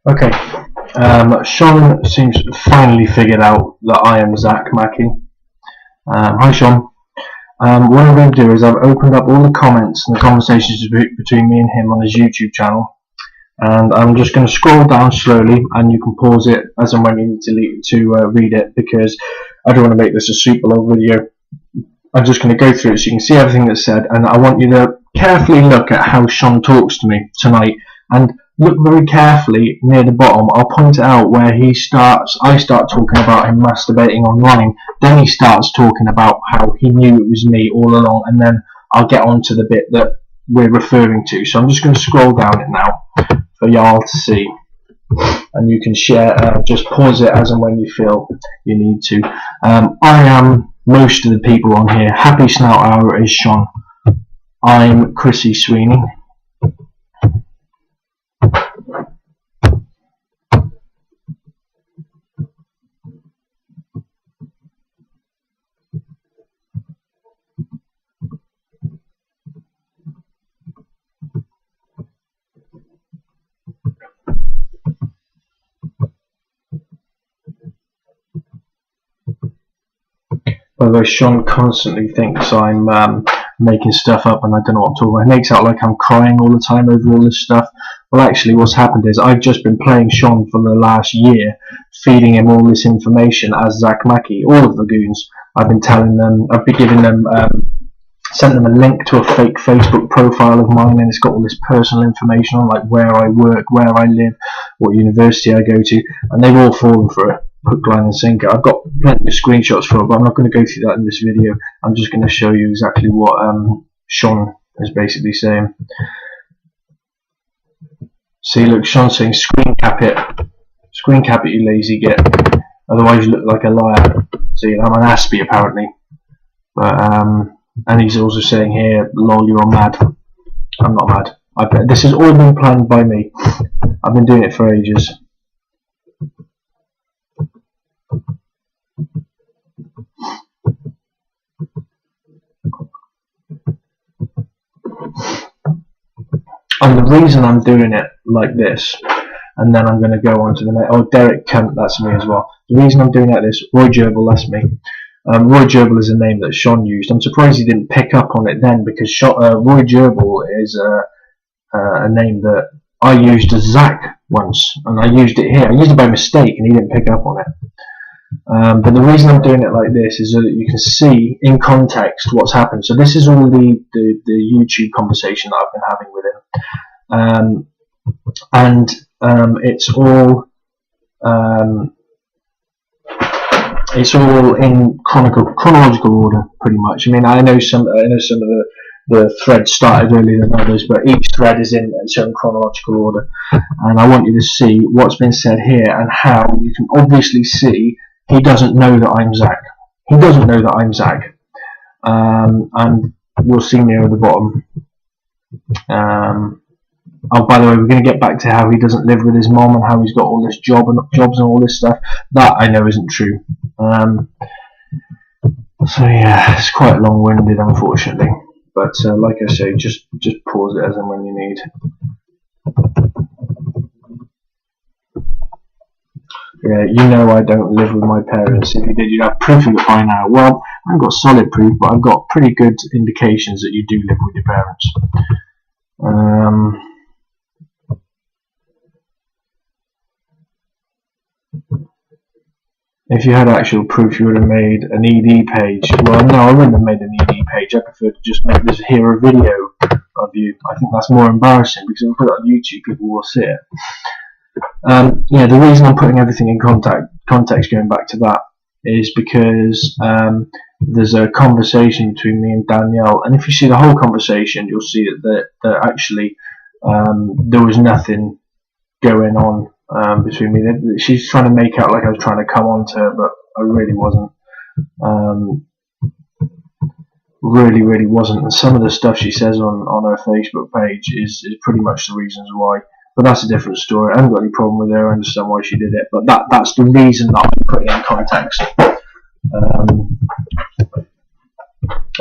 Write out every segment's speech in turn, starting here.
Okay, Shon seems finally figured out that I am Zach Mackey. Hi Shon. What I'm going to do is I've opened up all the comments and the conversations between me and him on his YouTube channel, and I'm just going to scroll down slowly, and you can pause it as and when you need to read it, because I don't want to make this a super long video. I'm just going to go through it so you can see everything that's said, and I want you to carefully look at how Shon talks to me tonight, and look very carefully near the bottom. I'll point it out where I start talking about him masturbating online, then he starts talking about how he knew it was me all along, and then I'll get on to the bit that we're referring to. So I'm just going to scroll down it now for y'all to see, and you can share, just pause it as and when you feel you need to. I am most of the people on here. Happy Snout Hour is Shon. I'm Chrissy Sweeney. By the way, Shon constantly thinks I'm making stuff up and I don't know what I'm talking about. He makes out like I'm crying all the time over all this stuff. Well, actually, what's happened is I've just been playing Shon for the last year, feeding him all this information as Zach Mackey. All of the goons, I've been telling them, I've been giving them, sent them a link to a fake Facebook profile of mine, and it's got all this personal information on, like where I work, where I live, what university I go to, and they've all fallen for it. Hook, line and sinker. I've got plenty of screenshots for it, but I'm not going to go through that in this video. I'm just going to show you exactly what Shon is basically saying. See, look, Shon's saying screen cap it, you lazy git, otherwise you look like a liar. See, I'm an Aspie apparently, but and he's also saying here, lol, you're all mad. I'm not mad. I bet this has all been planned by me. I've been doing it for ages. And the reason I'm doing it like this, and then I'm going to go on to the next. Oh, Derek Kent, that's me as well. The reason I'm doing it like this, Roy Gerbil, that's me. Roy Gerbil is a name that Shon used. I'm surprised he didn't pick up on it then, because Roy Gerbil is a name that I used as Zach once, and I used it here. I used it by mistake, and he didn't pick up on it. But the reason I'm doing it like this is so that you can see in context what's happened. So this is all the YouTube conversation that I've been having with him, and it's all in chronological order, pretty much. I mean, I know some of the threads started earlier than others, but each thread is in its own chronological order, and I want you to see what's been said here and how you can obviously see he doesn't know that I'm Zach. He doesn't know that I'm Zach, and we'll see near the bottom. Oh, by the way, we're going to get back to how he doesn't live with his mom and how he's got all this jobs and all this stuff. That I know isn't true. So yeah, it's quite long-winded, unfortunately. But like I say, just pause it as and when you need. Yeah, you know I don't live with my parents. If you did, you'd have proof of it by now. Well, I haven't got solid proof, but I've got pretty good indications that you do live with your parents. If you had actual proof, you would have made an ED page. Well, no, I wouldn't have made an ED page. I prefer to just make this here a video of you. I think that's more embarrassing, because if I put it on YouTube, people will see it. Yeah, the reason I'm putting everything in context, going back to that, is because there's a conversation between me and Danielle, and if you see the whole conversation, you'll see that actually there was nothing going on between me. She's trying to make out like I was trying to come on to her, but I really wasn't. Really wasn't. And some of the stuff she says on her Facebook page is pretty much the reasons why. But that's a different story. I haven't got any problem with her. I understand why she did it. But that's the reason that I'm putting it in context. Oh,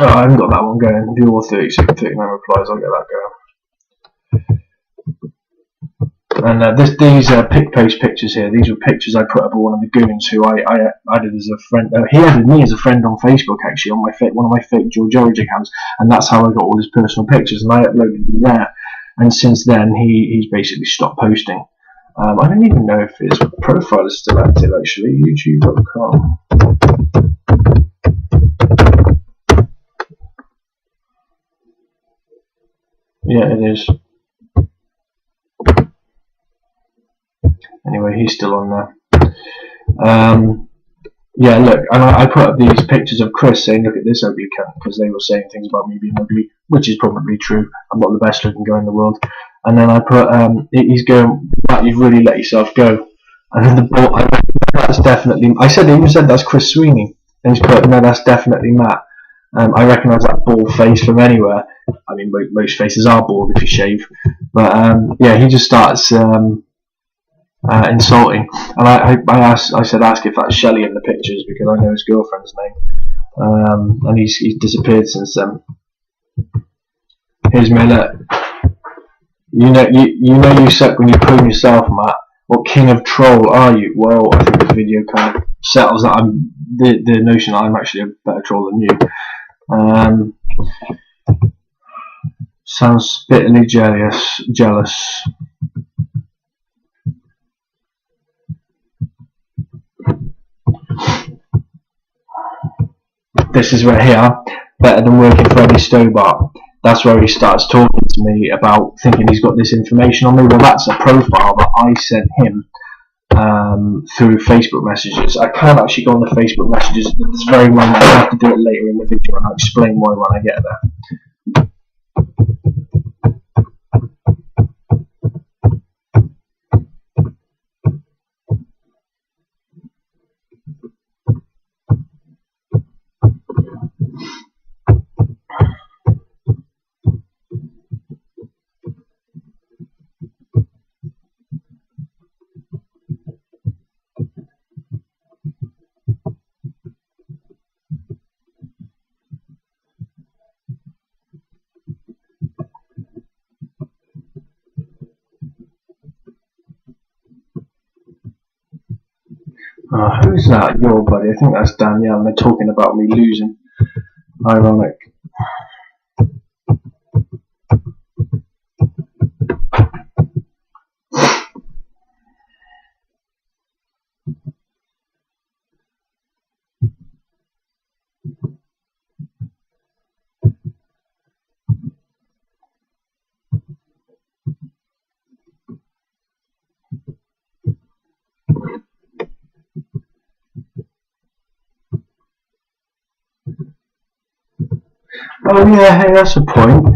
I haven't got that one going. Do all 39 replies, I'll get that going. And these pic post pictures here, these were pictures I put up of one of the goons who I added as a friend. He added me as a friend on Facebook, actually, on one of my fake George accounts, and that's how I got all his personal pictures, and I uploaded them there. And since then, he's basically stopped posting. I don't even know if his profile is still active, actually. YouTube.com. Yeah, it is. Anyway, he's still on there. Yeah, look, and I put up these pictures of Chris saying, look at this ugly cunt, because they were saying things about me being ugly, which is probably true. I'm not the best looking guy in the world. And then I put, he's going, Matt, you've really let yourself go. And then the ball, that's definitely, I even said that's Chris Sweeney. And he's put, no, that's definitely Matt. I recognise that bald face from anywhere. I mean, most faces are bald if you shave. But yeah, he just starts insulting. And I said, ask if that's Shelley in the pictures, because I know his girlfriend's name. And he's disappeared since then. Here's me, look. You know you suck when you prune yourself, Matt. What king of troll are you? Well, I think this video kind of settles that the notion that I'm actually a better troll than you. Sounds bitterly jealous. This is right here, better than working for Eddie Stobart. That's where he starts talking to me about thinking he's got this information on me. Well, that's a profile that I sent him through Facebook messages. I can't actually go on the Facebook messages at this very moment. I have to do it later in the video, and I'll explain why when I get there. Who's that? Your buddy? I think that's Danielle, and they're talking about me losing. Ironic. Oh yeah, hey, that's a point.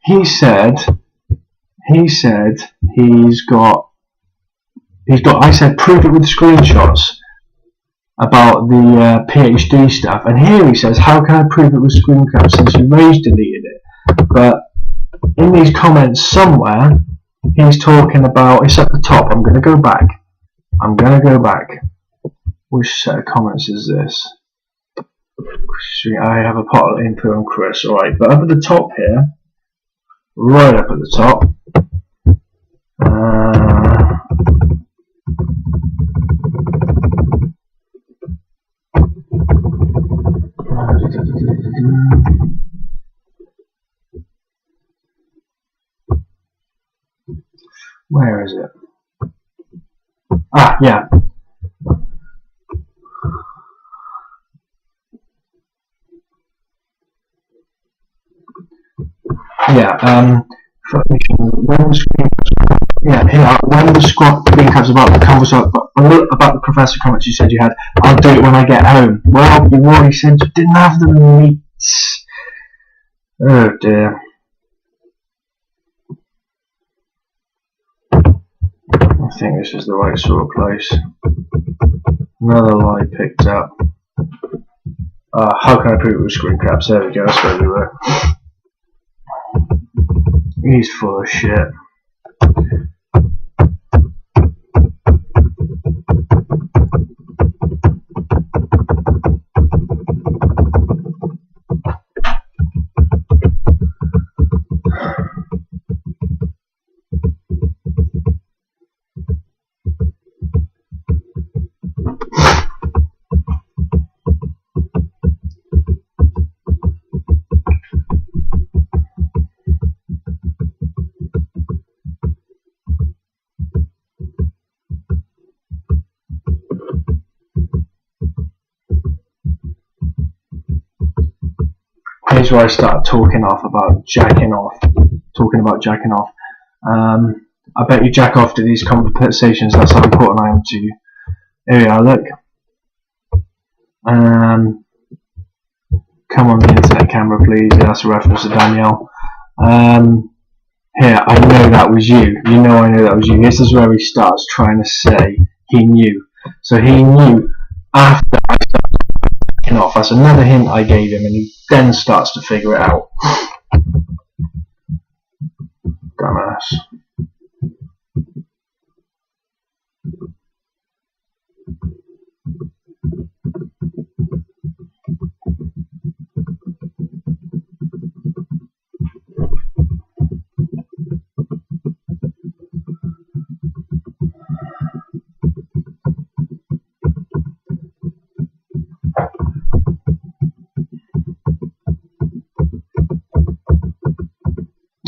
He said he's got. I said prove it with screenshots about the PhD stuff, and here he says, how can I prove it with screenshots since you rage deleted it? But in these comments somewhere, he's talking about. It's at the top. I'm gonna go back. Which set of comments is this? I have a pot of input on Chris, alright, but up at the top here, right up at the top, where is it? Yeah. Yeah, when the screen caps about the conversation about the professor comments you said you had, I'll do it when I get home. Well, you already said you didn't have the meats. Oh dear. I think this is the right sort of place. Another lie picked up. How can I prove it with screen caps? There we go, that's where we were. He's full of shit. that is where I started talking about jacking off. I bet you jack off to these conversations. That's how important I am to you. Here we are. Look. Come on the internet camera, please. Yeah, that's a reference to Danielle. Here, I know that was you. You know I know that was you. This is where he starts trying to say he knew. So he knew after I started jacking off. That's another hint I gave him, and he then starts to figure it out. Dumbass.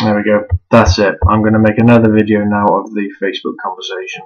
There we go. That's it. I'm going to make another video now of the Facebook conversation.